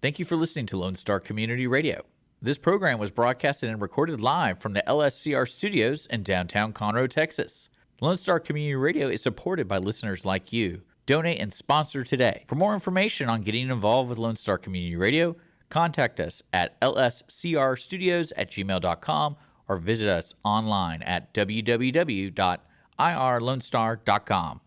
Thank you for listening to Lone Star Community Radio. This program was broadcasted and recorded live from the LSCR studios in downtown Conroe, Texas. Lone Star Community Radio is supported by listeners like you. Donate and sponsor today. For more information on getting involved with Lone Star Community Radio, contact us at lscrstudios@gmail.com or visit us online at www.irlonestar.com.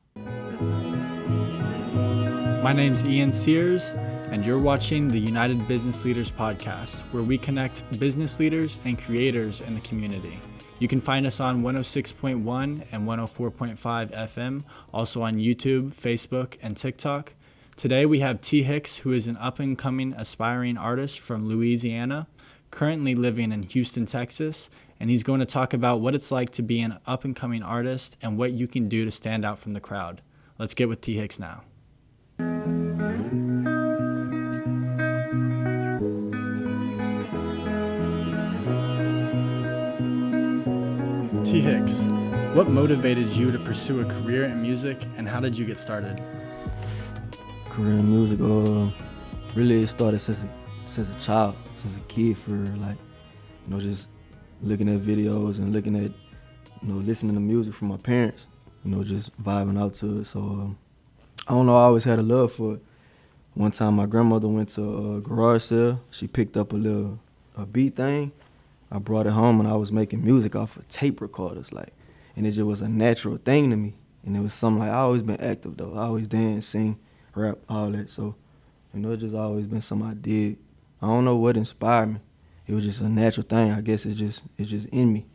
My name's Ian Sears, and you're watching the United Business Leaders Podcast, where we connect business leaders and creators in the community. You can find us on 106.1 and 104.5 FM, also on YouTube, Facebook, and TikTok. Today we have T-Hicks, who is an up-and-coming aspiring artist from Louisiana, currently living in Houston, Texas, and he's going to talk about what it's like to be an up-and-coming artist and what you can do to stand out from the crowd. Let's get with T-Hicks now. T-Hicks, what motivated you to pursue a career in music, and how did you get started? Career in music, really it started since a child, since a kid, for just looking at videos and looking at, listening to music from my parents, just vibing out to it. So I don't know, I always had a love for it. One time my grandmother went to a garage sale. She picked up a beat thing. I brought it home and I was making music off of tape recorders, and it just was a natural thing to me. And it was something I always been active though. I always dance, sing, rap, all that. So, it just always been something I did. I don't know what inspired me. It was just a natural thing. I guess it's just in me,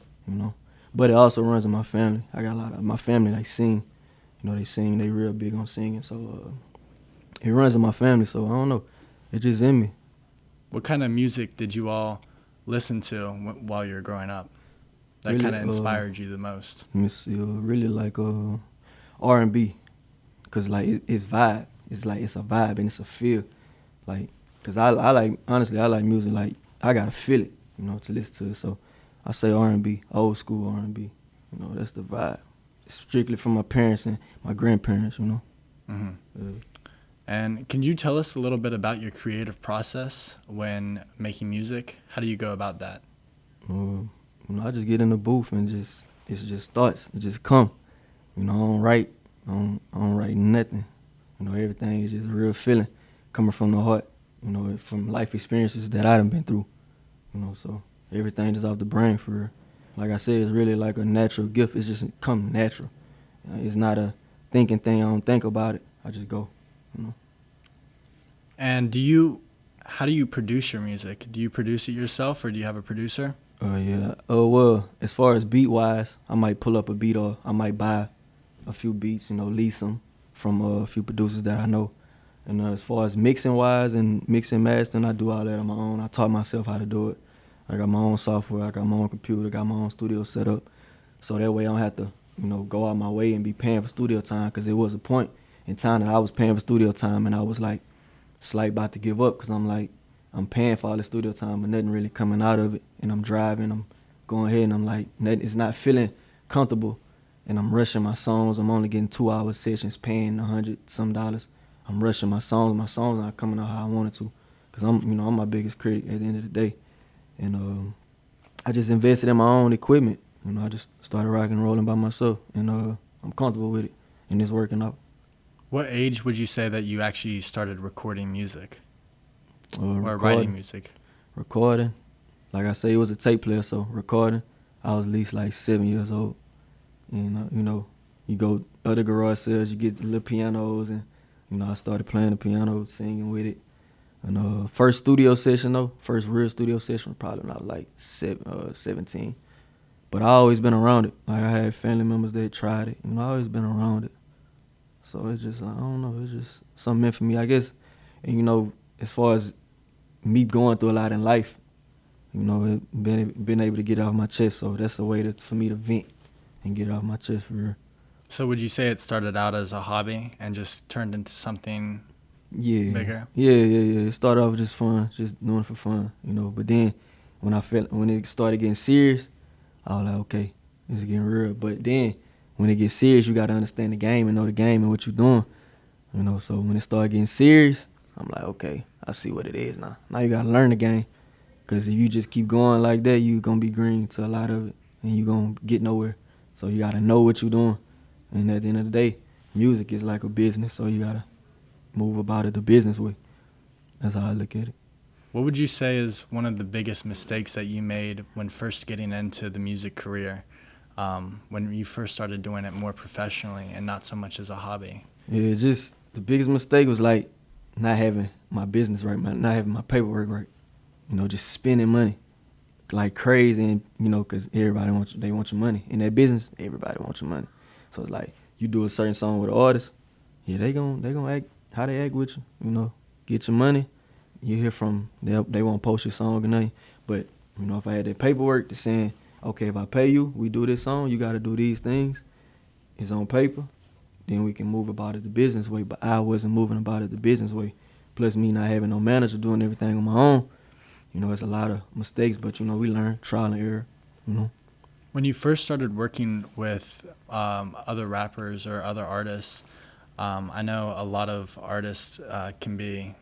But it also runs in my family. I got a lot of my family sing. They sing. They real big on singing. So it runs in my family. So I don't know. It's just in me. What kind of music did you all listen to while you were growing up that really, kind of inspired you the most? Let me see, really R&B, cause it's vibe. It's it's a vibe and it's a feel, cause I like music I gotta feel it, to listen to it. So I say R&B, old school R&B. That's the vibe. It's strictly from my parents and my grandparents. Mm-hmm. And can you tell us a little bit about your creative process when making music? How do you go about that? I just get in the booth and it just starts. It just come. I don't write. I don't write nothing. Everything is just a real feeling coming from the heart. From life experiences that I done been through. So everything is off the brain for real. Like I said, it's really like a natural gift. It's just come natural. It's not a thinking thing. I don't think about it. I just go. And how do you produce your music? Do you produce it yourself, or do you have a producer? Yeah. Well, as far as beat-wise, I might pull up a beat, or I might buy a few beats, lease them from a few producers that I know. And as far as mixing-wise and mixing mastering, I do all that on my own. I taught myself how to do it. I got my own software. I got my own computer. Got my own studio set up. So that way I don't have to, go out my way and be paying for studio time, because there was a point in time that I was paying for studio time and I was slight about to give up, because I'm paying for all the studio time but nothing really coming out of it. And I'm driving, I'm going ahead and I'm it's not feeling comfortable, and I'm rushing my songs. I'm only getting 2-hour sessions, paying $100-some. I'm rushing my songs. My songs aren't coming out how I wanted to, because I'm my biggest critic at the end of the day. And I just invested in my own equipment. I just started rocking and rolling by myself, and I'm comfortable with it, and it's working out. What age would you say that you actually started recording music? Or writing music? Recording. Like I say, it was a tape player, so recording, I was at least 7 years old. And, you go other garage sales, you get the little pianos, and, I started playing the piano, singing with it. And first studio session, first real studio session, probably when I was 17. But I always been around it. I had family members that tried it, I always been around it. So it's just, I don't know, it's just something meant for me, I guess. And, as far as me going through a lot in life, been able to get it off my chest. So that's a way for me to vent and get it off my chest for real. So would you say it started out as a hobby and just turned into something bigger? Yeah. It started off just fun, just doing it for fun, But then when it started getting serious, I was like, okay, it's getting real. But then when it gets serious, you got to understand the game and know the game and what you're doing. So when it started getting serious, I'm like, okay, I see what it is now. Now you gotta learn the game, cause if you just keep going like that, you gonna be green to a lot of it, and you gonna get nowhere. So you gotta know what you're doing, and at the end of the day, music is like a business, so you gotta move about it the business way. That's how I look at it. What would you say is one of the biggest mistakes that you made when first getting into the music career, when you first started doing it more professionally and not so much as a hobby? Yeah, just the biggest mistake was like not having my business right, not having my paperwork right. You know, just spending money like crazy, and you know, cause everybody they want your money in that business. Everybody wants your money, so it's like you do a certain song with an artist, yeah, they gonna act how they act with you. You know, get your money. You hear from they won't post your song or nothing. But you know, if I had that paperwork that's saying, okay, if I pay you, we do this song, you got to do these things. It's on paper. Then we can move about it the business way. But I wasn't moving about it the business way. Plus me not having no manager, doing everything on my own. You know, it's a lot of mistakes, but you know, we learn trial and error. You know. When you first started working with other rappers or other artists, I know a lot of artists can be,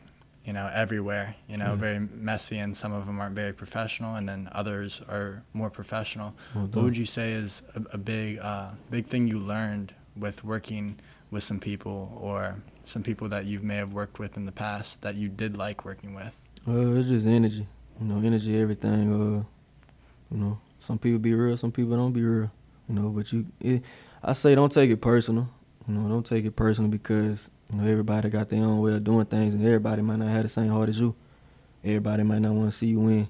you know, everywhere, you know, very messy, and some of them aren't very professional, and then others are more professional. What would you say is a big thing you learned with working with some people, or some people that you may have worked with in the past that you did like working with? It's just energy. You know, energy, everything. You know, some people be real, some people don't be real. You know, but I say don't take it personal. You know, don't take it personal, because you know, everybody got their own way of doing things, and everybody might not have the same heart as you. Everybody might not want to see you win.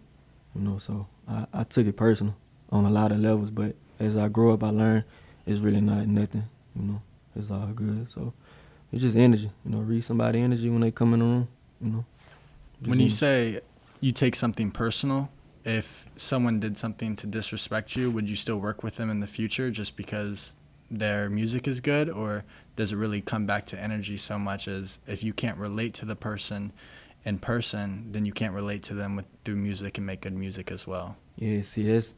You know, so I took it personal on a lot of levels, but as I grow up, I learned it's really not nothing. You know, it's all good. So it's just energy. You know, read somebody's energy when they come in the room. You know. When you say you take something personal, if someone did something to disrespect you, would you still work with them in the future just because their music is good, or does it really come back to energy so much as if you can't relate to the person in person, then you can't relate to them through music and make good music as well? Yeah, see, that's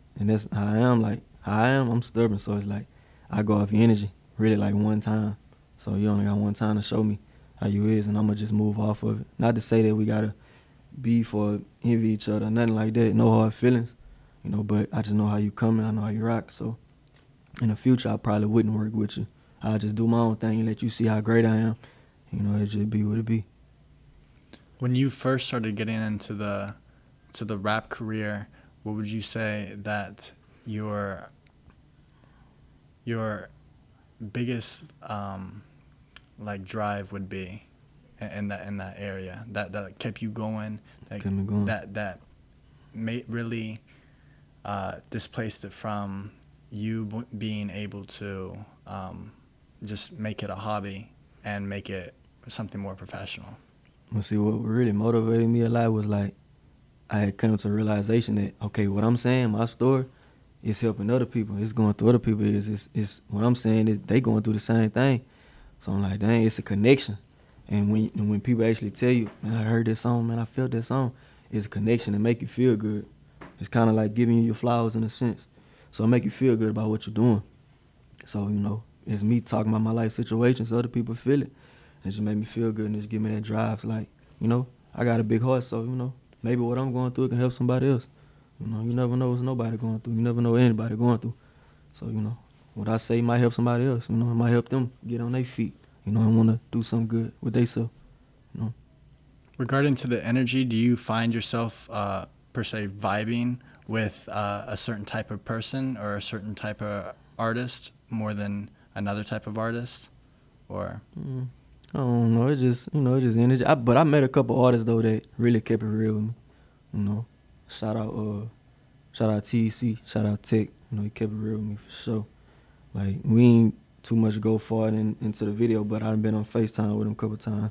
how I am. Like how I am, I'm stubborn, so it's like I go off your energy really like one time. So you only got one time to show me how you is, and I'm gonna just move off of it. Not to say that we gotta beef or envy each other, nothing like that. No hard feelings, you know. But I just know how you coming. I know how you rock. So in the future, I probably wouldn't work with you. I'll just do my own thing and let you see how great I am. You know, it just be what it be. When you first started getting into the rap career, what would you say that your biggest like drive would be in that area that kept you going, that really displaced it from you being able to just make it a hobby and make it something more professional? Well, see, what really motivated me a lot was like I had come to a realization that, okay, what I'm saying, my story, is helping other people. It's going through other people. It's what I'm saying is they going through the same thing. So I'm like, dang, it's a connection. And when people actually tell you, man, I heard this song, man, I felt that song, it's a connection and make you feel good. It's kind of like giving you your flowers in a sense. So it make you feel good about what you're doing. So, you know, it's me talking about my life situations, so other people feel it. And it just make me feel good and just give me that drive. Like, you know, I got a big heart, so, you know, maybe what I'm going through can help somebody else. You know, you never know what's nobody going through. You never know what anybody going through. So, you know, what I say might help somebody else. You know, it might help them get on their feet, you know, and want to do something good with themselves, you know. Regarding to the energy, do you find yourself, per se, vibing with a certain type of person or a certain type of artist more than another type of artist? Or I don't know. It's just, you know, it's just energy. But I met a couple artists, though, that really kept it real with me, you know. Shout out T-Hicks, shout out Tech. You know, he kept it real with me for sure. Like, we ain't too much go far into the video, but I've been on FaceTime with him a couple times.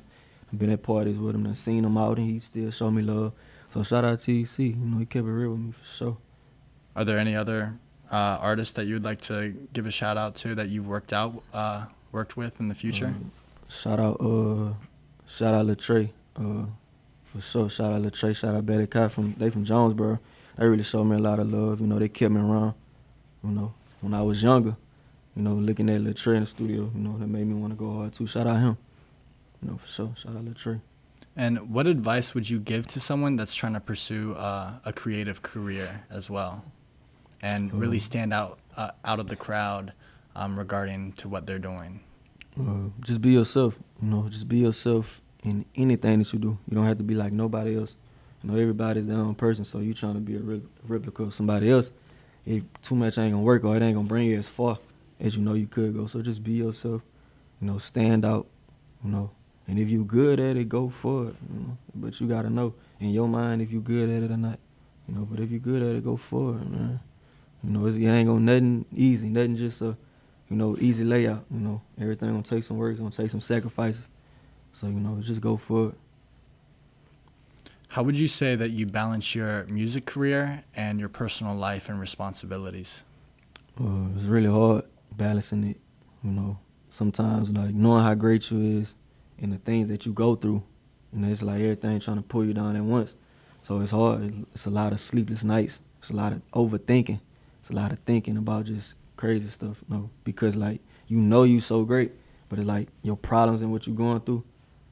I've been at parties with him and seen him out, and he still show me love. So shout out T-Hicks. You know, he kept it real with me for sure. Are there any other artists that you would like to give a shout out to that you've worked with in the future? Shout out Latrey. For sure, shout out Latrey, shout out Betty Kai they from Jonesboro. They really showed me a lot of love. You know, they kept me around. You know, when I was younger, you know, looking at Latrey in the studio, you know, that made me want to go hard too. Shout out him. You know, for sure. Shout out Latrey. And what advice would you give to someone that's trying to pursue a creative career as well, and really stand out of the crowd regarding to what they're doing? Just be yourself. Just be yourself in anything that you do. You don't have to be like nobody else. Everybody's their own person, so you trying to be a replica of somebody else. If too much ain't gonna work, or it ain't gonna bring you as far as you could go. So just be yourself. Stand out. And if you good at it, go for it. But you gotta know in your mind if you good at it or not. But if you good at it, go for it, man. It ain't gonna nothing easy, nothing just a easy layout. Everything gonna take some work, gonna take some sacrifices. So just go for it. How would you say that you balance your music career and your personal life and responsibilities? It's really hard balancing it. Sometimes like knowing how great you is and the things that you go through. It's like everything trying to pull you down at once. So it's hard. It's a lot of sleepless nights. It's a lot of overthinking. It's a lot of thinking about just crazy stuff. Because like you so great, but it's like your problems and what you're going through.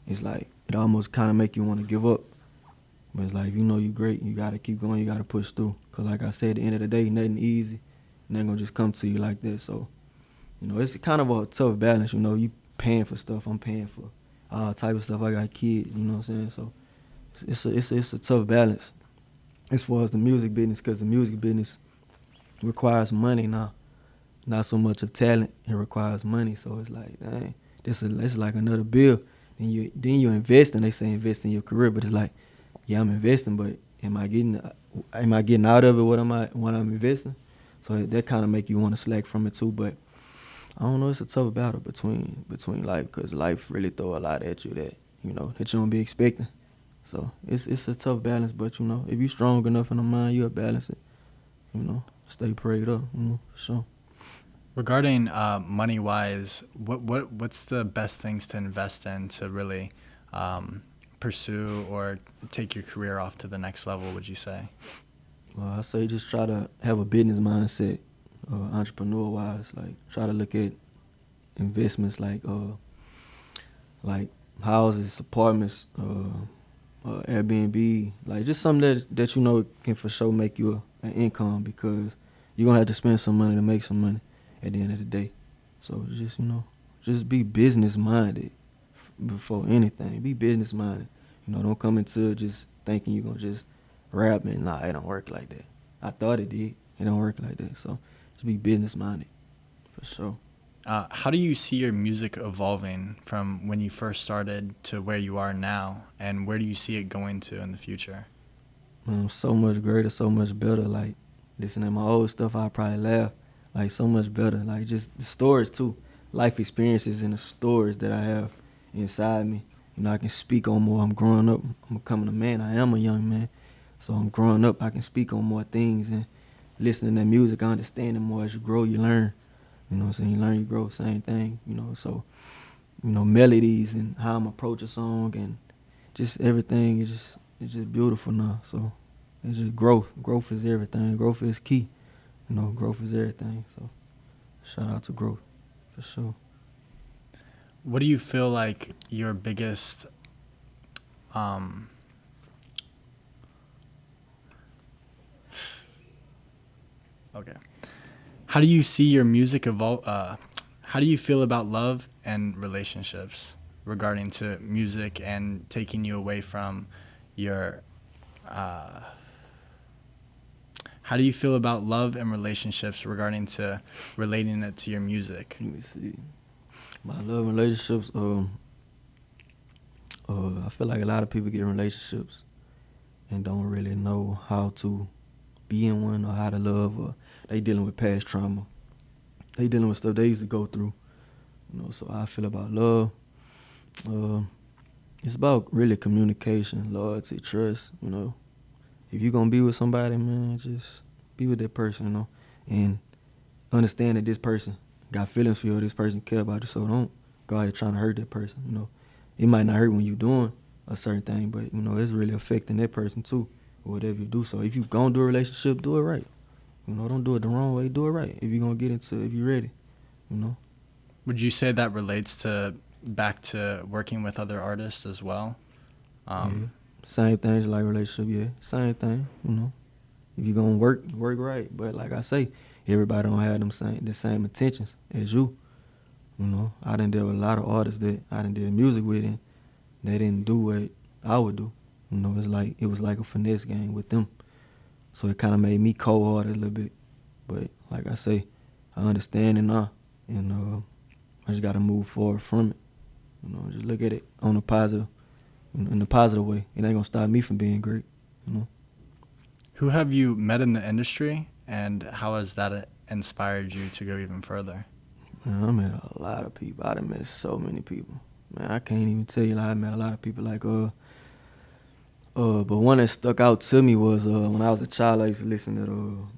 It's like it almost kind of make you want to give up. But it's like, if you great, you got to keep going, you got to push through. Because like I said, at the end of the day, nothing easy. Nothing going to just come to you like that. So, it's kind of a tough balance. You paying for stuff, I'm paying for all type of stuff. I got kids, you know what I'm saying? So it's a tough balance as far as the music business, because the music business requires money now. Not so much of talent, it requires money. So it's like, dang, this is like another bill. Then you invest, and they say invest in your career, but it's like, yeah, I'm investing, but am I getting out of it what I'm investing? So that kind of make you want to slack from it too. But I don't know, it's a tough battle between life, because life really throw a lot at you that you don't be expecting. So it's a tough balance, but if you strong enough in the mind, you'll balance it. Stay prayed up, for sure. Regarding money wise, what's the best things to invest in to really pursue or take your career off to the next level, would you say? Well, I say just try to have a business mindset, entrepreneur-wise. Like, try to look at investments like houses, apartments, Airbnb, like just something that can for sure make you an income, because you're going to have to spend some money to make some money at the end of the day. So just be business-minded before anything. Be business-minded. Don't come into it just thinking you're going to just rap, and nah, it don't work like that. I thought it did. It don't work like that. So just be business-minded, for sure. How do you see your music evolving from when you first started to where you are now, and where do you see it going to in the future? So much greater, so much better. Like, listening to my old stuff, I'd probably laugh. Like, so much better. Like, just the stories, too. Life experiences and the stories that I have inside me. I can speak on more. I'm growing up. I'm becoming a man. I am a young man. So I'm growing up. I can speak on more things, and listening to music, I understand it more. As you grow, you learn. You know what I'm saying? You learn, you grow, same thing. So, melodies and how I'm approach a song and just everything is just beautiful now. So it's just growth. Growth is everything. Growth is key. Growth is everything. So shout out to growth, for sure. What do you feel like your biggest okay. How do you see your music evolve? How do you feel about love and relationships regarding to music and taking you away from your? How do you feel about love and relationships regarding to relating it to your music? Let me see. My love and relationships. I feel like a lot of people get in relationships and don't really know how to be in one or how to love, or they dealing with past trauma. They dealing with stuff they used to go through. So how I feel about love. It's about really communication, loyalty, trust. If you're gonna be with somebody, man, just be with that person, and understand that this person got feelings for you, or this person care about you. So don't go out here trying to hurt that person. It might not hurt when you're doing a certain thing, but it's really affecting that person too, or whatever you do. So if you gonna do a relationship, do it right. Don't do it the wrong way. Do it right. If you're gonna get into it, if you're ready, Would you say that relates to back to working with other artists as well? Same things like relationship, yeah. Same thing, you know. If you gonna work right. But like I say, everybody don't have the same intentions as you. You know, I done deal with a lot of artists that I done did music with, and they didn't do what I would do. You know, it was like a finesse game with them. So it kind of made me cold-hearted a little bit. But like I say, I understand it now, and I just gotta move forward from it. You know, just look at it on the positive, in the positive way. It ain't gonna stop me from being great. You know. Who have you met in the industry, and how has that inspired you to go even further? Man, I met a lot of people. I done met so many people. Man, I can't even tell you. Like, I met a lot of people. Like, but one that stuck out to me was when I was a child. I used to listen to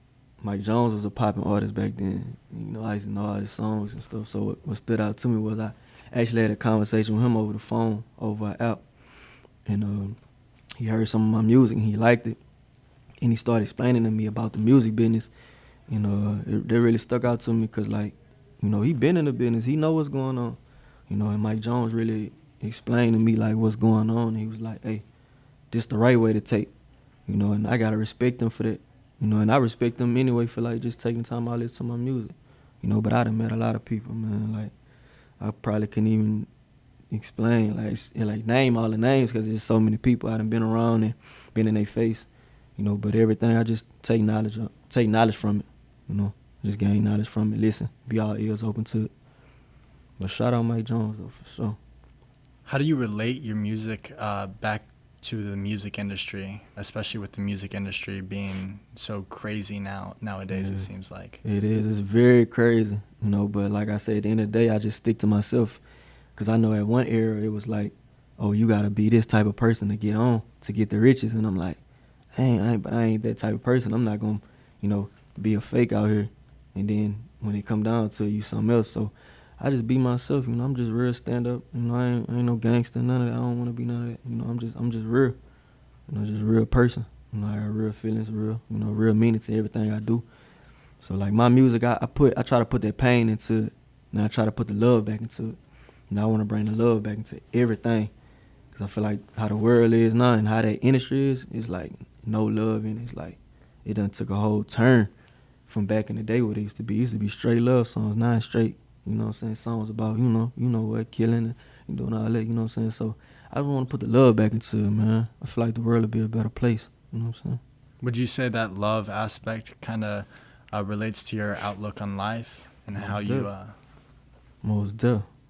Mike Jones was a popping artist back then. You know, I used to know all his songs and stuff. So what stood out to me was I actually had a conversation with him over the phone, over an app, and he heard some of my music and he liked it, and he started explaining to me about the music business. And that really stuck out to me because, like, you know, he been in the business. He know what's going on. You know, and Mike Jones really explained to me, like, what's going on. He was like, hey, this the right way to take. You know, and I got to respect him for that. You know, and I respect him anyway for, like, just taking time out to listen to my music. You know, but I done met a lot of people, man. Like, I probably couldn't even explain, like name all the names because there's so many people I done been around and been in their face. You know, but everything I just take knowledge from it, you know. Just gain knowledge from it, listen, be all ears open to it. But shout out Mike Jones, though, for sure. How do you relate your music back to the music industry, especially with the music industry being so crazy nowadays, it seems like? It is. It's very crazy, you know, but like I said, at the end of the day, I just stick to myself because I know at one era it was like, oh, you got to be this type of person to get on, to get the riches. And I'm like, I ain't that type of person. I'm not going to, you know, be a fake out here. And then when it come down to it, you something else. So I just be myself, you know. I'm just real stand up. You know, I ain't no gangster, none of that. I don't want to be none of that. You know, I'm just real. You know, just a real person. You know, I got real feelings, real meaning to everything I do. So like my music, I try to put that pain into it, and I try to put the love back into it. And I want to bring the love back into everything, because I feel like how the world is now and how that industry is like no love in it. It's like it done took a whole turn from back in the day what it used to be. It used to be straight love songs, not straight, you know what I'm saying, songs about, you know what, killing and doing all that, you know what I'm saying. So I want to put the love back into it, man. I feel like the world would be a better place, you know what I'm saying. Would you say that love aspect kind of relates to your outlook on life and how you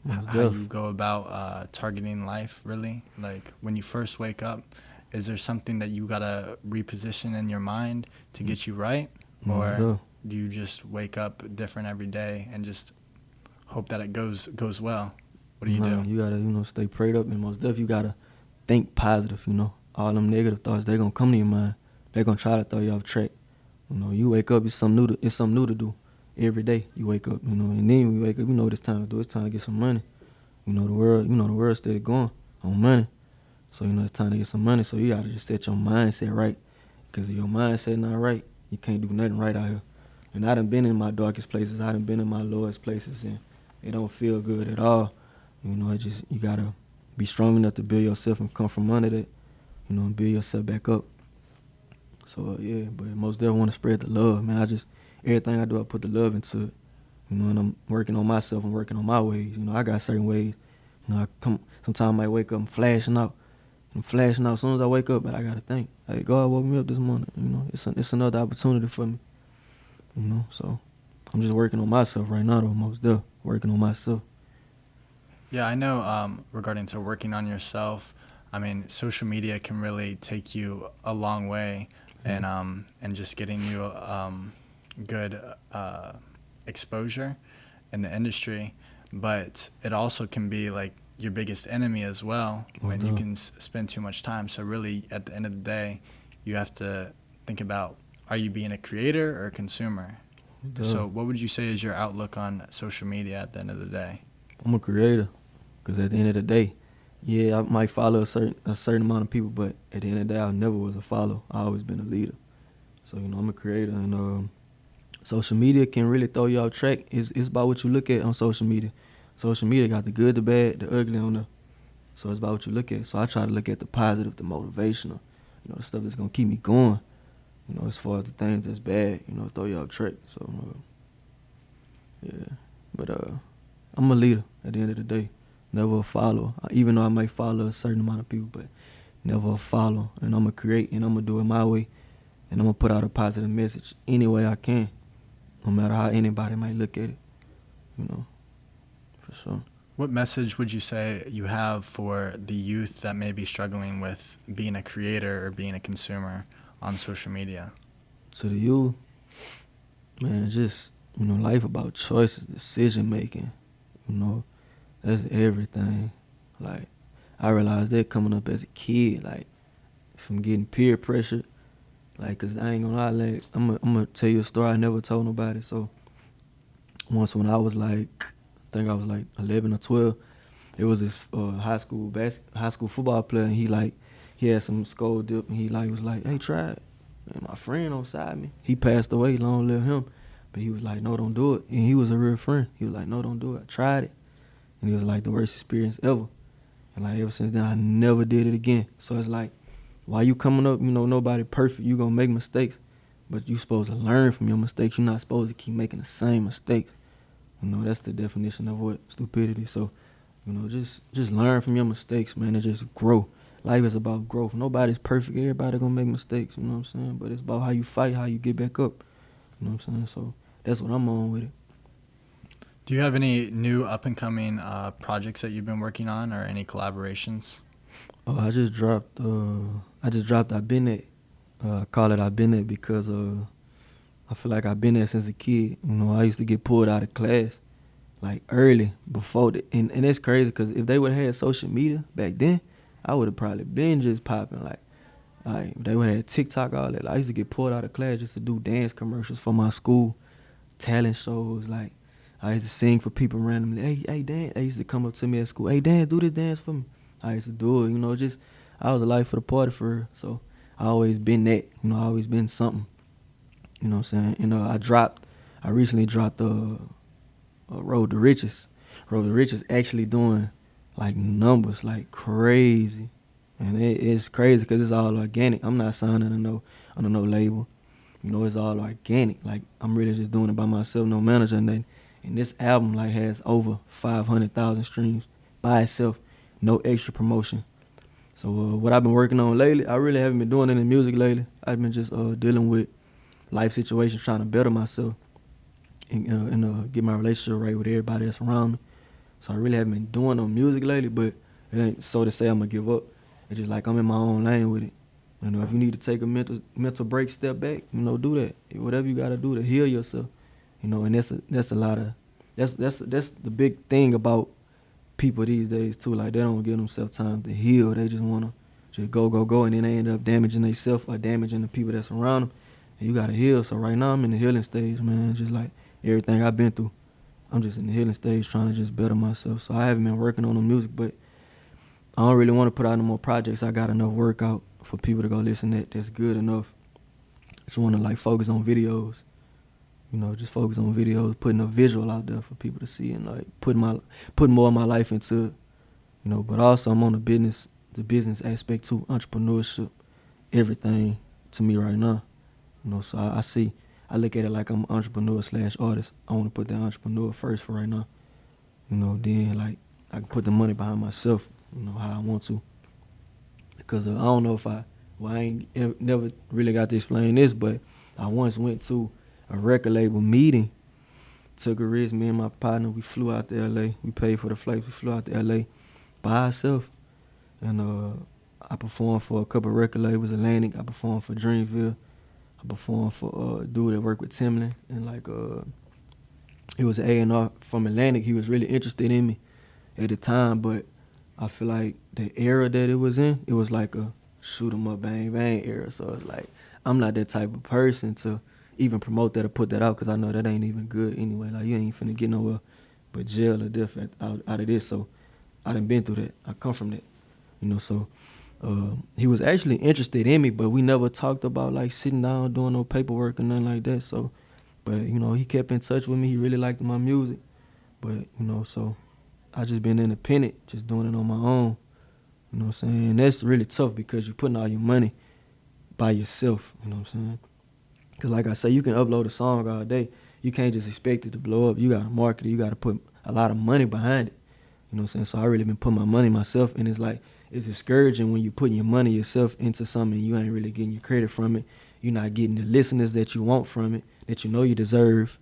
you go about targeting life, really? Like when you first wake up, is there something that you gotta reposition in your mind to get you right? Or do you just wake up different every day and just hope that it goes well? What do you do? You gotta, you know, stay prayed up, and most definitely you gotta think positive, you know. All them negative thoughts, they gonna come to your mind. They gonna try to throw you off track. You know, you wake up, it's something new to do. Every day you wake up, you know, and then when you wake up, you know what it's time to do. It's time to get some money. You know, the world steady going on money. So, you know, it's time to get some money. So you gotta just set your mindset right. Because if your mindset not right, you can't do nothing right out here. And I done been in my darkest places. I done been in my lowest places, and it don't feel good at all. You know, you gotta be strong enough to build yourself and come from under that, you know, and build yourself back up. So, yeah, but most definitely want to spread the love, man. Everything I do, I put the love into it. You know, and I'm working on myself. I'm working on my ways. You know, I got certain ways. You know, sometimes I might wake up and flashing out. As soon as I wake up, but I got to think, hey, God woke me up this morning. You know, it's another opportunity for me. You know, so I'm just working on myself right now, though, most definitely. Working on myself. Yeah, I know regarding to working on yourself, I mean, social media can really take you a long way and just getting you good exposure in the industry. But it also can be like your biggest enemy as well when you can spend too much time. So really, at the end of the day, you have to think about, are you being a creator or a consumer? So what would you say is your outlook on social media at the end of the day? I'm a creator, because at the end of the day, yeah, I might follow a certain amount of people, but at the end of the day, I never was a follower. I always been a leader. So, you know, I'm a creator, and social media can really throw you off track. It's about what you look at on social media. Social media got the good, the bad, the ugly on there. So it's about what you look at. So I try to look at the positive, the motivational, the stuff that's gonna keep me going. As far as the things that's bad, throw you off track. So yeah, but I'm a leader at the end of the day, never a follower. Even though I might follow a certain amount of people, but never a follower. And I'm gonna create, and I'm gonna do it my way, and I'm gonna put out a positive message any way I can, no matter how anybody might look at it. For sure. What message would you say you have for the youth that may be struggling with being a creator or being a consumer on social media? To the youth, man, just, life about choices, decision making, that's everything. Like, I realized that coming up as a kid, like, from getting peer pressured, like, 'cause I ain't gonna lie, like, I'm gonna tell you a story I never told nobody. So, once when I was like, I think I was like 11 or 12, it was this high school football player, and he had some skull dip, and he was like, hey, try it. And my friend on side me, he passed away, long live him, but he was like, no, don't do it. And he was a real friend. He was like, no, don't do it. I tried it, and it was like the worst experience ever. And like ever since then, I never did it again. So it's like, while you coming up, nobody perfect. You gonna make mistakes, but you supposed to learn from your mistakes. You're not supposed to keep making the same mistakes. That's the definition of what stupidity. So, just learn from your mistakes, man, and just grow. Life is about growth. Nobody's perfect. Everybody gonna make mistakes, you know what I'm saying? But it's about how you fight, how you get back up. You know what I'm saying? So that's what I'm on with it. Do you have any new up-and-coming projects that you've been working on, or any collaborations? I just dropped I've Been It. I call it I've Been It because I feel like I've been there since a kid. I used to get pulled out of class, like, early, before and it's crazy because if they would have had social media back then, I would have probably been just popping. Like if they would have had TikTok, all that. Like, I used to get pulled out of class just to do dance commercials for my school, talent shows. Like, I used to sing for people randomly. Hey, dance. They used to come up to me at school. Hey, dance, do this dance for me. I used to do it, I was a life for the party for her. So I always been that, I always been something. You know what I'm saying? I recently dropped Road to Riches. Road to Riches actually doing, like, numbers like crazy. And it's crazy because it's all organic. I'm not signed under no label. It's all organic. Like, I'm really just doing it by myself, no manager and nothing. And this album, like, has over 500,000 streams by itself, no extra promotion. So what I've been working on lately, I really haven't been doing any music lately. I've been just dealing with life situations, trying to better myself and get my relationship right with everybody that's around me. So I really haven't been doing no music lately, but it ain't so to say I'm gonna give up. It's just like I'm in my own lane with it. If you need to take a mental break, step back, do that. Whatever you gotta do to heal yourself. And that's a lot of that's the big thing about people these days too. Like, they don't give themselves time to heal. They just wanna just go, and then they end up damaging themselves or damaging the people that's around them. And you gotta heal. So right now I'm in the healing stage, man. Just like everything I've been through, I'm just in the healing stage, trying to just better myself. So I haven't been working on the music, but I don't really want to put out no more projects. I got enough work out for people to go listen to. That's good enough. Just want to, like, focus on videos. Just focus on videos, putting a visual out there for people to see, and, like, putting more of my life into it. But also I'm on the business aspect too, entrepreneurship, everything to me right now. So I look at it like I'm an entrepreneur / artist. I want to put that entrepreneur first for right now. Then, like, I can put the money behind myself, how I want to. Because I don't know if I ain't never really got to explain this, but I once went to a record label meeting, took a risk. Me and my partner, we flew out to L.A. We paid for the flights. We flew out to L.A. by ourselves. And I performed for a couple of record labels, Atlantic. I performed for Dreamville. I performed for a dude that worked with Timbaland, and, like, it was an A&R from Atlantic. He was really interested in me at the time, but I feel like the era that it was in, it was like a shoot 'em up, bang, bang era. So it's like, I'm not that type of person to even promote that or put that out, because I know that ain't even good anyway. Like, you ain't finna get nowhere but jail or death out of this. So I done been through that. I come from that, so he was actually interested in me, but we never talked about, like, sitting down doing no paperwork or nothing like that. So, but he kept in touch with me. He really liked my music, but so I just been independent, just doing it on my own. You know what I'm saying? And that's really tough because you're putting all your money by yourself. You know what I'm saying? Because like I say, you can upload a song all day. You can't just expect it to blow up. You got to market it. You got to put a lot of money behind it. You know what I'm saying? So I really been putting my money myself, and it's like, it's discouraging when you're putting your money yourself into something and you ain't really getting your credit from it. You're not getting the listeners that you want from it, that you know you deserve.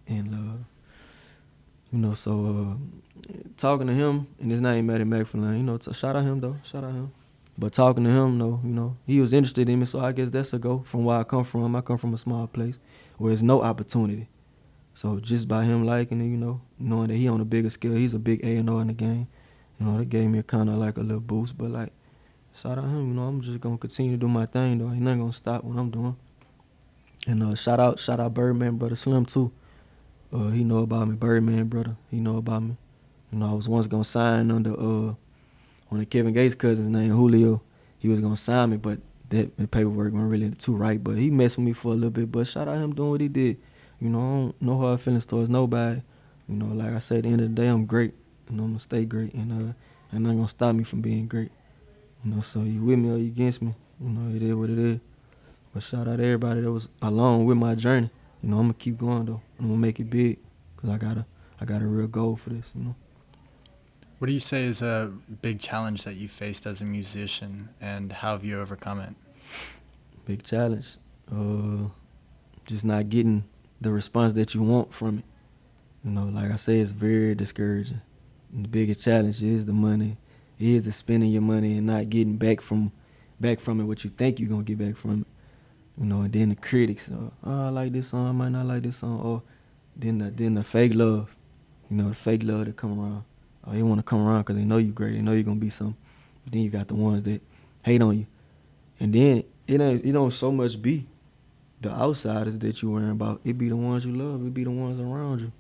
And, talking to him, and his name Matty McFarlane, shout out him, though. Shout out him. But talking to him, though, he was interested in me, so I guess that's a go from where I come from. I come from a small place where there's no opportunity. So just by him liking it, knowing that he on a bigger scale, he's a big A&O in the game, that gave me kind of like a little boost. But, like, shout out him, I'm just going to continue to do my thing, though. He not going to stop what I'm doing. And shout out Birdman brother Slim, too. He know about me. Birdman brother, he know about me. I was once going to sign under one of Kevin Gates' cousins named Julio. He was going to sign me, but that paperwork wasn't really too right. But he messed with me for a little bit. But shout out him doing what he did. I don't know hard feelings towards nobody. Like I said, at the end of the day, I'm great. I'm going to stay great. And not going to stop me from being great. So you with me or you against me. It is what it is. But shout out to everybody that was along with my journey. I'm going to keep going, though. I'm going to make it big because I got a real goal for this, What do you say is a big challenge that you faced as a musician, and how have you overcome it? Big challenge. Just not getting the response that you want from it. Like I say, it's very discouraging. And the biggest challenge is the money. It is the spending your money and not getting back from it what you think you're going to get back from it. And then the critics, I like this song, I might not like this song. Or then the fake love, the fake love that come around. They want to come around because they know you great, they know you're going to be something. But then you got the ones that hate on you. And then it don't so much be the outsiders that you worrying about. It be the ones you love. It be the ones around you.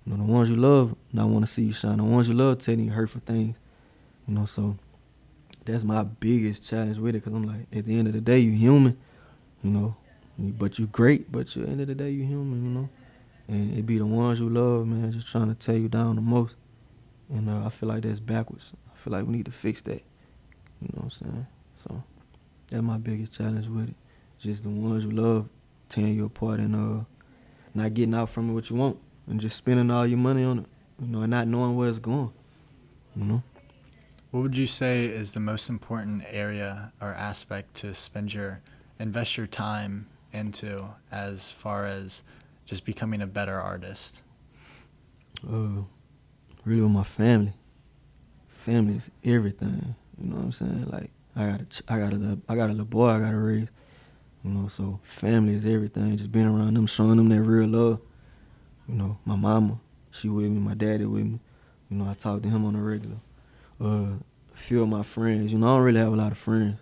The ones you love not want to see you shine. The ones you love telling you hurtful things. So that's my biggest challenge with it, because I'm like, at the end of the day, you human, but you great, but at the end of the day, you human, And it be the ones you love, man, just trying to tear you down the most. And I feel like that's backwards. I feel like we need to fix that. You know what I'm saying? So that's my biggest challenge with it. Just the ones you love tearing you apart and not getting out from it what you want and just spending all your money on it, and not knowing where it's going, What would you say is the most important area or aspect to invest your time into as far as just becoming a better artist? Really with my family. Family is everything. You know what I'm saying? Like I got a little boy I gotta raise. So family is everything. Just being around them, showing them that real love. My mama, she with me. My daddy with me. I talk to him on a regular. A few of my friends. I don't really have a lot of friends.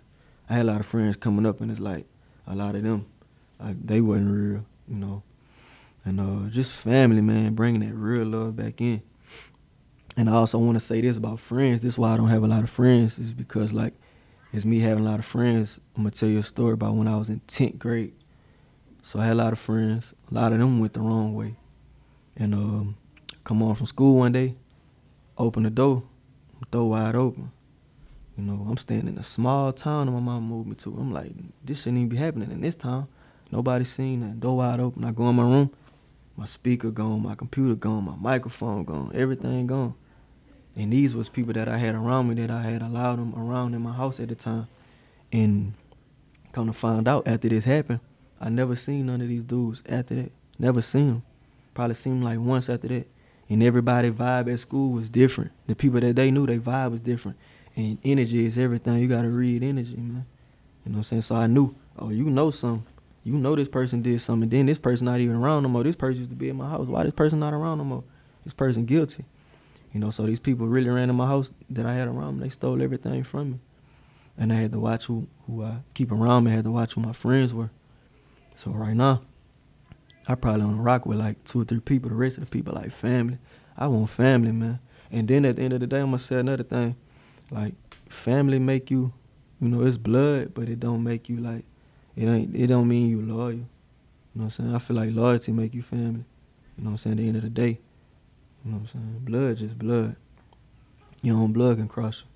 I had a lot of friends coming up, and it's like a lot of them, like they wasn't real. And just family, man, bringing that real love back in. And I also want to say this about friends. This is why I don't have a lot of friends, is because, like, it's me having a lot of friends. I'm going to tell you a story about when I was in 10th grade. So I had a lot of friends. A lot of them went the wrong way. And come home from school one day, open the door wide open. I'm staying in a small town that my mom moved me to. I'm like, this shouldn't even be happening in this town. Nobody seen that. Door wide open. I go in my room. My speaker gone, my computer gone, my microphone gone, everything gone. And these was people that I had around me, that I had allowed them around in my house at the time. And come to find out, after this happened, I never seen none of these dudes after that. Never seen them. Probably seen them like once after that. And everybody's vibe at school was different. The people that they knew, their vibe was different. And energy is everything. You got to read energy, man. You know what I'm saying? So I knew, you know something. You know this person did something, and then this person not even around no more. This person used to be in my house. Why this person not around no more? This person guilty. So these people really ran in my house that I had around me. They stole everything from me. And I had to watch who I keep around me. I had to watch who my friends were. So right now, I probably on a rock with like 2 or 3 people. The rest of the people like family. I want family, man. And then at the end of the day, I'm going to say another thing. Like, family make you, it's blood, but it don't make you like, it don't mean you loyal. You know what I'm saying? I feel like loyalty make you family. You know what I'm saying? At the end of the day. You know what I'm saying? Blood just blood. Your own blood can cross you.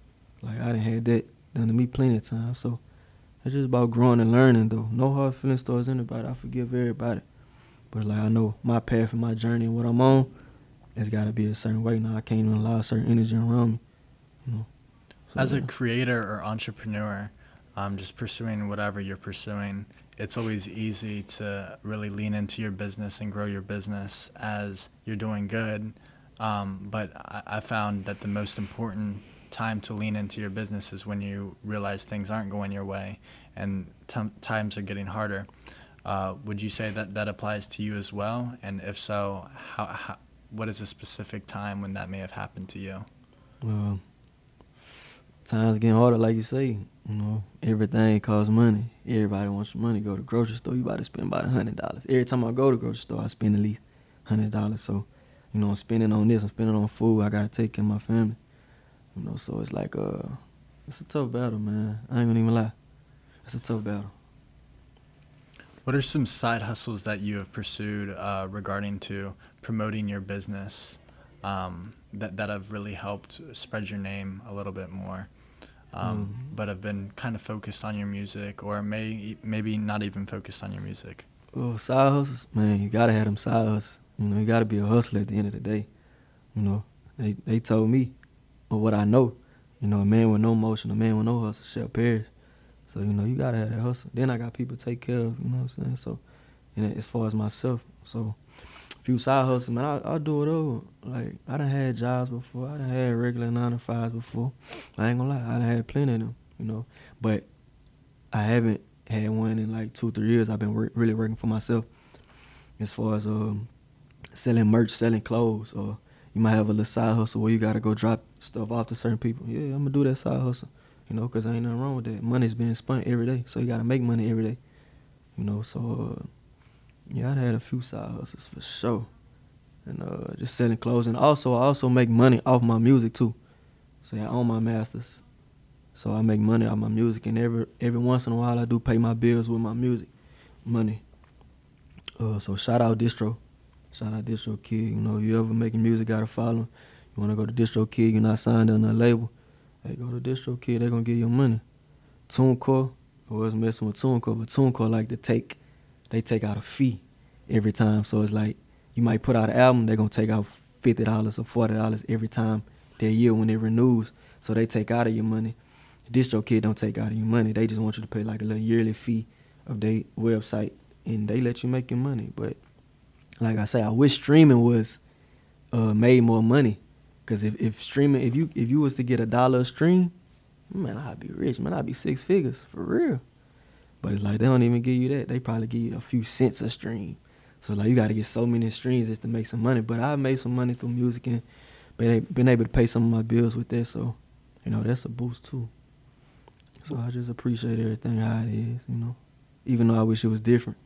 Like, I done had that done to me plenty of times. So it's just about growing and learning, though. No hard feelings towards anybody. I forgive everybody. But, like, I know my path and my journey and what I'm on, it's got to be a certain way. Now, I can't even allow a certain energy around me, you know. So, As a creator or entrepreneur, just pursuing whatever you're pursuing, it's always easy to really lean into your business and grow your business as you're doing good. But I found that the most important time to lean into your business is when you realize things aren't going your way and times are getting harder. Would you say that that applies to you as well? And if so, what is a specific time when that may have happened to you? Times getting harder, like you say. You know, everything costs money. Everybody wants your money. Go to the grocery store, you about to spend about $100. Every time I go to the grocery store, I spend at least $100. So, you know, I'm spending on this, I'm spending on food. I gotta take care of my family. You know, so it's like, it's a tough battle, man. I ain't gonna even lie. It's a tough battle. What are some side hustles that you have pursued regarding to promoting your business that have really helped spread your name a little bit more, but have been kind of focused on your music, or maybe not even focused on your music? Side hustles, man, you gotta have them side hustles. You know, you gotta be a hustler at the end of the day. You know, they told me, or what I know, you know, a man with no motion, a man with no hustle shall perish. So, you know, you gotta have that hustle. Then I got people to take care of, you know what I'm saying? So, and as far as myself, so a few side hustles, man, I'll do it over. Like, I done had jobs before. I done had regular 9-to-5s before. I ain't gonna lie, I done had plenty of them, you know. But I haven't had one in like 2-3 years. I've been really working for myself as far as selling merch, selling clothes, or you might have a little side hustle where you gotta go drop stuff off to certain people. Yeah, I'm gonna do that side hustle, you know, because ain't nothing wrong with that. Money's being spent every day, so you gotta make money every day, you know. So, yeah, I'd had a few side hustles for sure. And just selling clothes. And also, I also make money off my music, too. So, yeah, I own my masters. So, I make money off my music. And every once in a while, I do pay my bills with my music money. So, shout out Distro. Shout out Distro Kid. You know, you ever making music, gotta follow. You want to go to Distro Kid, you're not signed on a label. Hey, go to Distro Kid, they're going to give you money. TuneCore, I was messing with TuneCore, but TuneCore like to they take out a fee every time. So it's like you might put out an album, they're going to take out $50 or $40 every time that year when it renews. So they take out of your money. Distro Kid don't take out of your money. They just want you to pay like a little yearly fee of their website, and they let you make your money. But like I say, I wish streaming was made more money. Because if streaming, if you was to get $1 a stream, man, I'd be rich, man. I'd be 6 figures, for real. But it's like they don't even give you that. They probably give you a few cents a stream. So like you got to get so many streams just to make some money. But I made some money through music and been able to pay some of my bills with that. So, you know, that's a boost too. So I just appreciate everything how it is, you know. Even though I wish it was different,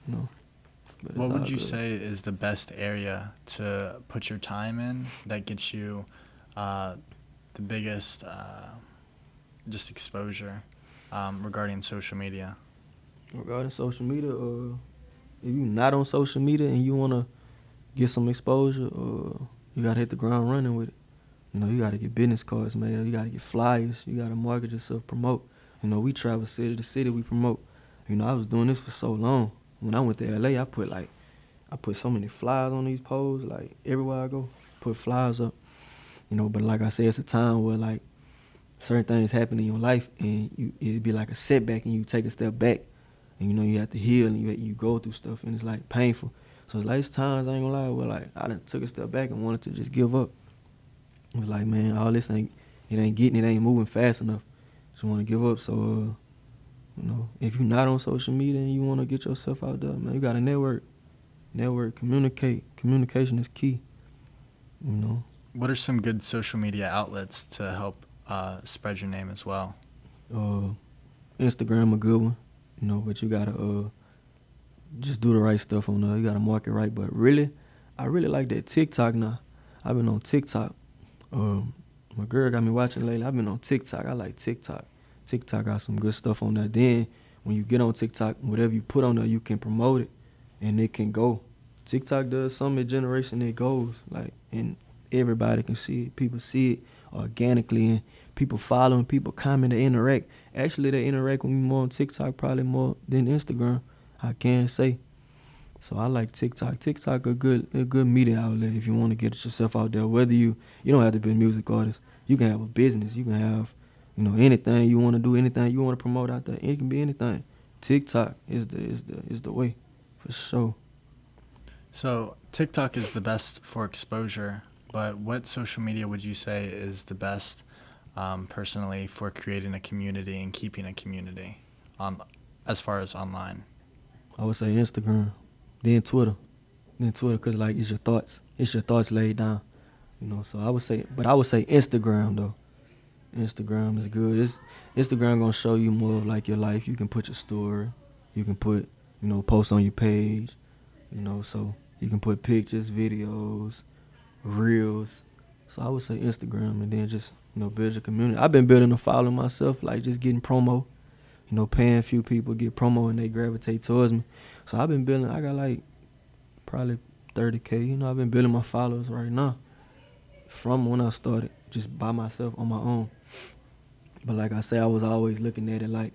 you know. What would you say is the best area to put your time in that gets you the biggest just exposure regarding social media? Regarding social media, if you're not on social media and you want to get some exposure, you got to hit the ground running with it. You know, you got to get business cards made. You got to get flyers. You got to market yourself, promote. You know, we travel city to city, we promote. You know, I was doing this for so long. When I went to LA, I put so many flyers on these poles, like everywhere I go, put flyers up. You know, but like I said, it's a time where like certain things happen in your life and it'd be like a setback and you take a step back and you know you have to heal and you go through stuff and it's like painful. So it's like it's times, I ain't gonna lie, where like I done took a step back and wanted to just give up. It was like, man, all this it ain't moving fast enough. Just wanna give up. So you know, if you're not on social media and you want to get yourself out there, man, you got to network, communicate. Communication is key, you know. What are some good social media outlets to help spread your name as well? Instagram a good one, you know, but you got to just do the right stuff on there. You got to market right. But really, I really like that TikTok now. I've been on TikTok. My girl got me watching lately. I've been on TikTok. I like TikTok. TikTok got some good stuff on there. Then when you get on TikTok, whatever you put on there, you can promote it and it can go. TikTok does something, generation it goes, like, and everybody can see it. People see it organically and people following, people comment, they interact. Actually, they interact with me more on TikTok probably more than Instagram, I can say. So I like TikTok. TikTok a good media outlet if you want to get yourself out there. Whether you don't have to be a music artist. You can have a business. You can have, anything you want to do, anything you want to promote out there. It can be anything. TikTok is the way, for sure. So TikTok is the best for exposure, but what social media would you say is the best personally for creating a community and keeping a community as far as online? I would say Instagram, then Twitter, because like it's your thoughts laid down, So I would say Instagram though. Instagram is good. Instagram gonna show you more of like your life. You can put your story, you can put posts on your page, so you can put pictures, videos, reels. So I would say Instagram, and then just build your community. I've been building a following myself, like just getting promo, paying a few people, get promo, and they gravitate towards me. So I've been building. I got like probably 30K. I've been building my followers right now from when I started, just by myself on my own. But like I say, I was always looking at it like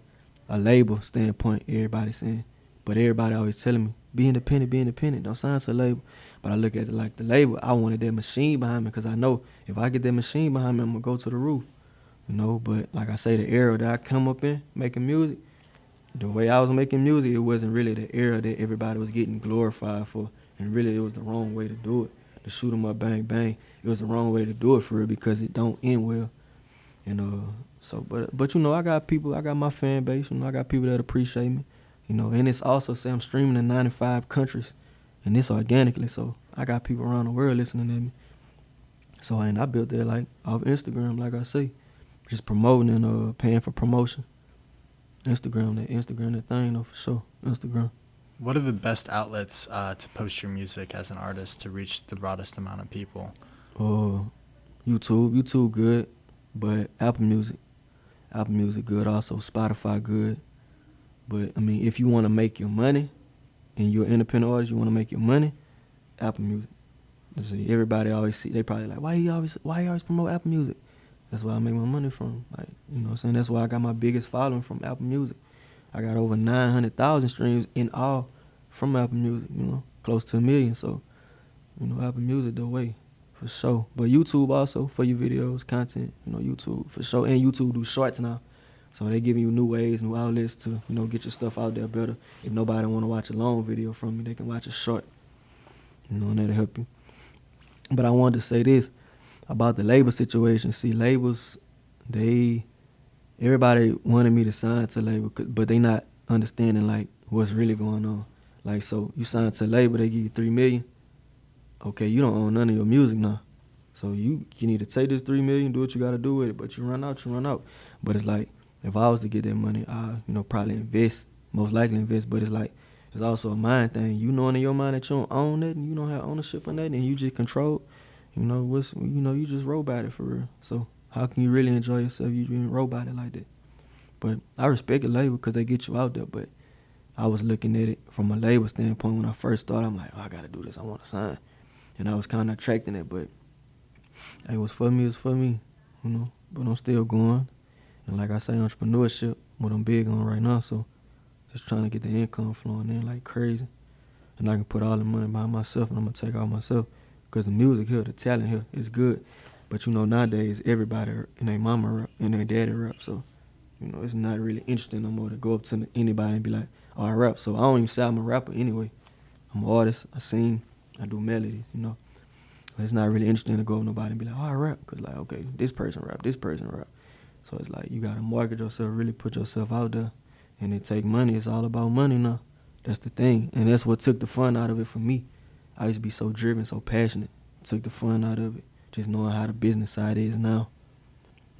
a label standpoint. Everybody saying, but everybody always telling me, be independent, don't sign to a label. But I look at it like the label. I wanted that machine behind me because I know if I get that machine behind me, I'm gonna go to the roof. But like I say, the era that I come up in making music, the way I was making music, it wasn't really the era that everybody was getting glorified for. And really, it was the wrong way to do it. To shoot 'em up, bang, bang. It was the wrong way to do it for real because it don't end well. But I got people, I got my fan base, I got people that appreciate me, and it's also, say I'm streaming in 95 countries, and it's organically, so I got people around the world listening to me. So, and I built that, like, off Instagram, like I say, just promoting and paying for promotion. Instagram that thing, though, for sure, Instagram. What are the best outlets to post your music as an artist to reach the broadest amount of people? YouTube good, but Apple Music good also, Spotify good. But I mean, if you want to make your money and you're an independent artist, you want to make your money, Apple Music. See, everybody always see, they probably like, why you always promote Apple Music? That's where I make my money from. Like, what I'm saying? That's why I got my biggest following from Apple Music. I got over 900,000 streams in all from Apple Music, close to 1 million. So, Apple Music the way, for sure. But YouTube also for your videos, content, YouTube for sure. And YouTube do shorts now. So they giving you new ways, new outlets to, get your stuff out there better. If nobody want to watch a long video from me, they can watch a short, and that'll help you. But I wanted to say this about the label situation. See, labels, everybody wanted me to sign to a label, but they not understanding, like, what's really going on. Like, so you sign to a label, they give you $3 million. Okay, you don't own none of your music now. So you need to take this $3 million, do what you got to do with it, but you run out. But it's like, if I was to get that money, I, probably most likely invest, but it's like, it's also a mind thing. You knowing in your mind that you don't own that and you don't have ownership on that and you just control, you just robot it for real. So how can you really enjoy yourself if you being robot it like that? But I respect a label because they get you out there, but I was looking at it from a label standpoint when I first started. I'm like, I got to do this. I want to sign. And I was kind of attracting it, but it was for me, but I'm still going. And like I say, entrepreneurship, what I'm big on right now, so just trying to get the income flowing in like crazy. And I can put all the money behind myself and I'm going to take all myself because the music here, the talent here is good. But, nowadays everybody and their mama rap and their daddy rap, so, it's not really interesting no more to go up to anybody and be like, oh, I rap. So I don't even say I'm a rapper anyway. I'm an artist, I sing, I do melodies, But it's not really interesting to go up to nobody and be like, oh, I rap. Because, like, okay, this person rap. So it's like you got to market yourself, really put yourself out there, and it take money. It's all about money now. That's the thing. And that's what took the fun out of it for me. I used to be so driven, so passionate. It took the fun out of it, just knowing how the business side is now.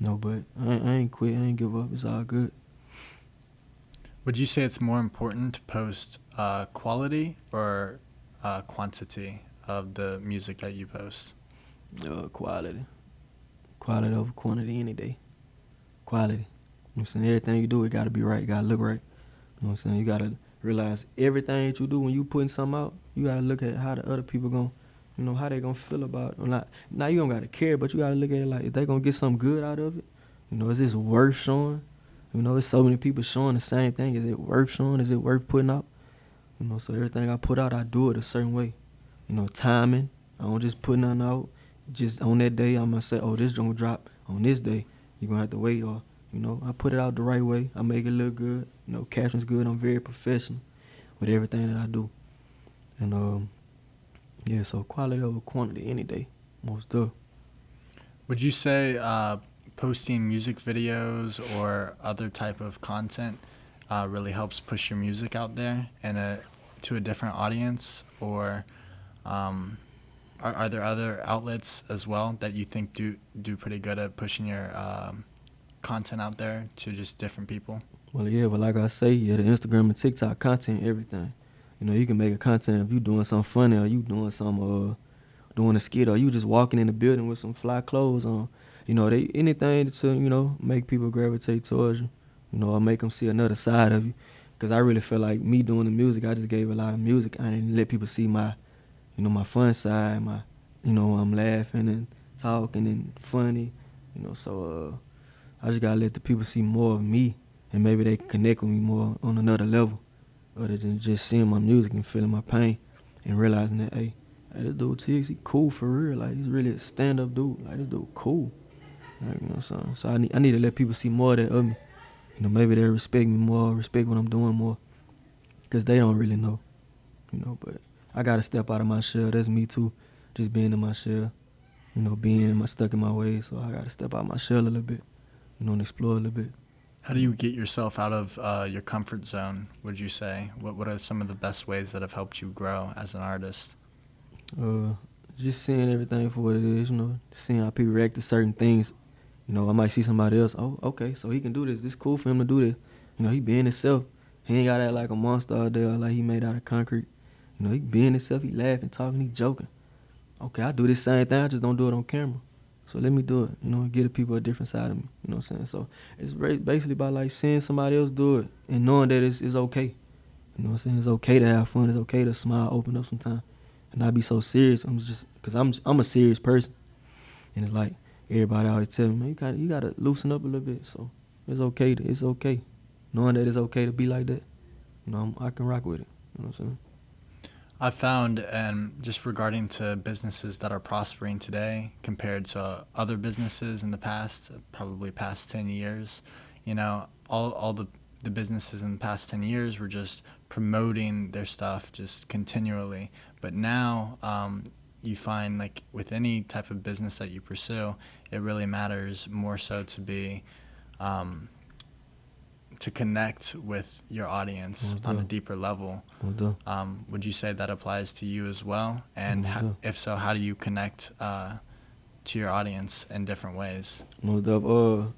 But I ain't quit. I ain't give up. It's all good. Would you say it's more important to post quality or quantity of the music that you post? Quality. Quality over quantity any day. Quality. I'm saying? Everything you do, it got to be right. It got to look right. I'm saying? You got to realize everything that you do when you putting something out, you got to look at how the other people going, how they going to feel about it. Now, you don't got to care, but you got to look at it like, if they going to get something good out of it, You know, is this worth showing? You know, there's so many people showing the same thing. Is it worth showing? Is it worth putting out? You know, so everything I put out, I do it a certain way. You know, timing. I don't just put nothing out. Just on that day, I'm going to say, oh, this gonna drop on this day. You're going to have to wait. Or, you know, I put it out the right way. I make it look good. You know, captions good. I'm very professional with everything that I do. And, yeah, so quality over quantity any day. Most of. Would you say posting music videos or other type of content really helps push your music out there and to a different audience? Or are there other outlets as well that you think do pretty good at pushing your content out there to just different people? Well, yeah, but like I say, yeah, the Instagram and TikTok content, everything. You know, you can make a content if you doing something funny or you doing some doing a skit or you just walking in the building with some fly clothes on. You know, anything to, you know, make people gravitate towards you. You know, or make them see another side of you. Because I really feel like me doing the music, I just gave a lot of music. I didn't let people see my, you know, my fun side, my, you know, I'm laughing and talking and funny. You know, so I just got to let the people see more of me and maybe they can connect with me more on another level other than just seeing my music and feeling my pain and realizing that, hey, this dude T-Hicks, he cool for real. Like, he's really a stand-up dude. Like, this dude cool. Like, you know what I'm saying? So I need to let people see more of that of me. You know, maybe they'll respect me more, respect what I'm doing more. Because they don't really know. You know, but I got to step out of my shell. That's me, too. Just being in my shell. You know, stuck in my ways. So I got to step out of my shell a little bit. You know, and explore a little bit. How do you get yourself out of your comfort zone, would you say? What are some of the best ways that have helped you grow as an artist? Just seeing everything for what it is, you know, seeing how people react to certain things. You know, I might see somebody else, oh, okay, so he can do this. It's cool for him to do this. You know, he being himself. He ain't got to act like a monster out there, like he made out of concrete. You know, he being himself, he laughing, talking, he joking. Okay, I do this same thing, I just don't do it on camera. So let me do it, you know, and give the people a different side of me, you know what I'm saying? So it's basically about like seeing somebody else do it and knowing that it's okay. You know what I'm saying? It's okay to have fun, it's okay to smile, open up sometimes. And not be so serious. Because I'm a serious person. And it's like, everybody always tell me, man, you gotta loosen up a little bit. So it's okay. Knowing that it's okay to be like that, you know, I can rock with it. You know what I'm saying? I found, and just regarding to businesses that are prospering today compared to other businesses in the past, probably past 10 years, you know, all the businesses in the past 10 years were just promoting their stuff just continually. But now you find, like, with any type of business that you pursue, it really matters more so to be to connect with your audience on a deeper level. Would you say that applies to you as well? And if so, how do you connect to your audience in different ways? Most of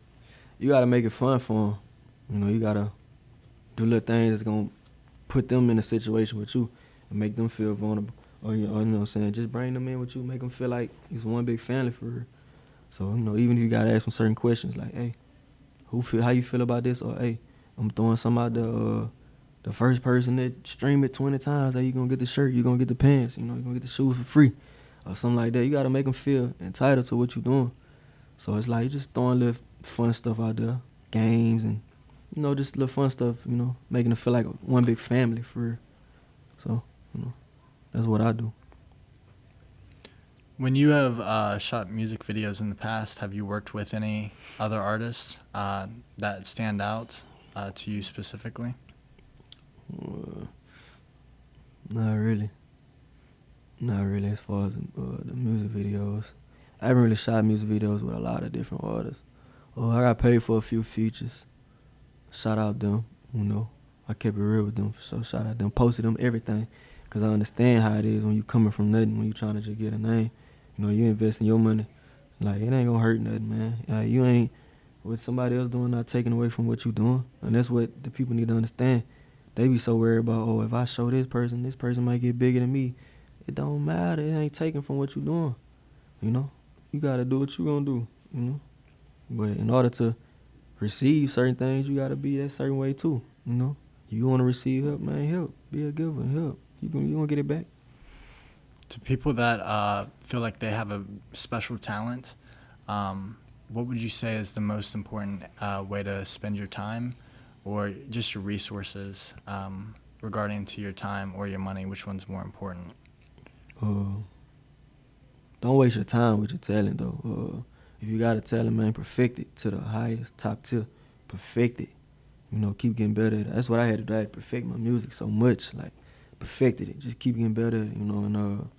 you gotta make it fun for them. You know, you gotta do little things that's gonna put them in a situation with you and make them feel vulnerable. Or you know what I'm saying? Just bring them in with you, make them feel like it's one big family for real. So, you know, even if you gotta ask them certain questions like, hey, how you feel about this? Or, hey, I'm throwing some out the first person that stream it 20 times, hey, you gonna get the shirt, you gonna get the pants, you know, you gonna get the shoes for free. Or something like that. You gotta make them feel entitled to what you're doing. So it's like you just throwing little fun stuff out there, games and, you know, just little fun stuff, you know, making it feel like one big family for real. So, you know, that's what I do. When you have shot music videos in the past, have you worked with any other artists that stand out to you specifically? Not really as far as the music videos. I haven't really shot music videos with a lot of different artists. I got paid for a few features. Shout out them, you know. I kept it real with them, so shout out them. Posted them everything, because I understand how it is when you coming from nothing, when you trying to just get a name. You know, you invest in your money. Like, it ain't gonna hurt nothing, man. Like, you ain't, what somebody else doing not taking away from what you doing. And that's what the people need to understand. They be so worried about, if I show this person might get bigger than me. It don't matter. It ain't taken from what you doing. You know? You gotta do what you gonna do, you know? But in order to receive certain things, you gotta be that certain way too, you know? You wanna receive help, man, help. Be a giver, help. You gonna get it back. To people that feel like they have a special talent, what would you say is the most important way to spend your time or just your resources regarding to your time or your money? Which one's more important? Don't waste your time with your talent, though. If you got a talent, man, perfect it to the highest, top tier. Perfect it. You know, keep getting better at it. That's what I had to do. I had to perfect my music so much. Like, perfected it. Just keep getting better at it, you know, and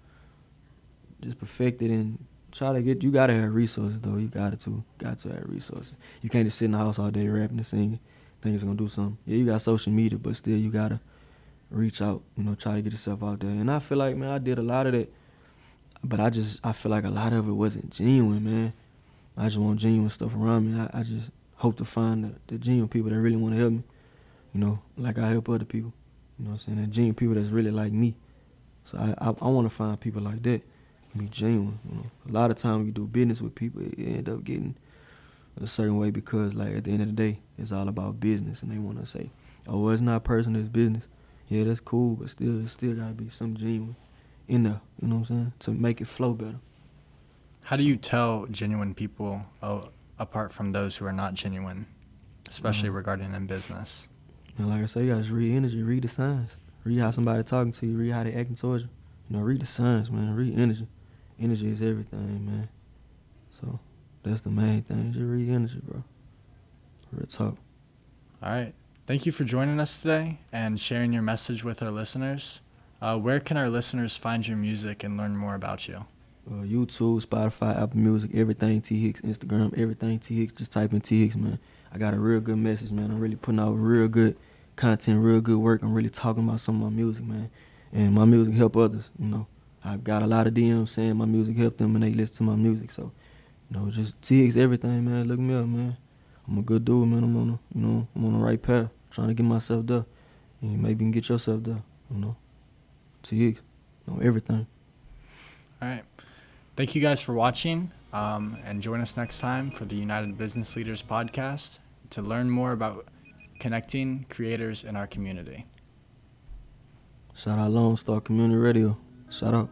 just perfect it and try to get, you got to have resources, though. You got to have resources. You can't just sit in the house all day rapping and singing. Think it's going to do something. Yeah, you got social media, but still you got to reach out, you know, try to get yourself out there. And I feel like, man, I did a lot of that, but I feel like a lot of it wasn't genuine, man. I just want genuine stuff around me. I just hope to find the genuine people that really want to help me, you know, like I help other people. You know what I'm saying? And genuine people that's really like me. So I want to find people like that and be genuine. You know, a lot of times you do business with people, it end up getting a certain way because, like, at the end of the day, it's all about business, and they want to say, oh, well, it's not personal, it's business. Yeah, that's cool, but still, it still got to be some genuine in there, you know what I'm saying, to make it flow better. How do you tell genuine people apart from those who are not genuine, especially regarding in business? And like I say, you got to read energy, read the signs. Read how somebody talking to you, read how they acting towards you. You know, read the signs, man, read energy. Energy is everything, man. So that's the main thing, just read energy, bro. Real talk. All right. Thank you for joining us today and sharing your message with our listeners. Where can our listeners find your music and learn more about you? YouTube, Spotify, Apple Music, everything T-Hicks, Instagram, everything T-Hicks. Just type in T-Hicks, man. I got a real good message, man. I'm really putting out real good content, real good work. I'm really talking about some of my music, man. And my music help others, you know. I've got a lot of DMs saying my music helped them and they listen to my music. So, you know, just T-Hicks everything, man. Look me up, man. I'm a good dude, man. I'm on the right path, trying to get myself there. And maybe you can get yourself there, you know. T-Hicks, you know, everything. All right. Thank you guys for watching, and join us next time for the United Business Leaders podcast to learn more about connecting creators in our community. Shout out Lone Star Community Radio. Shout out.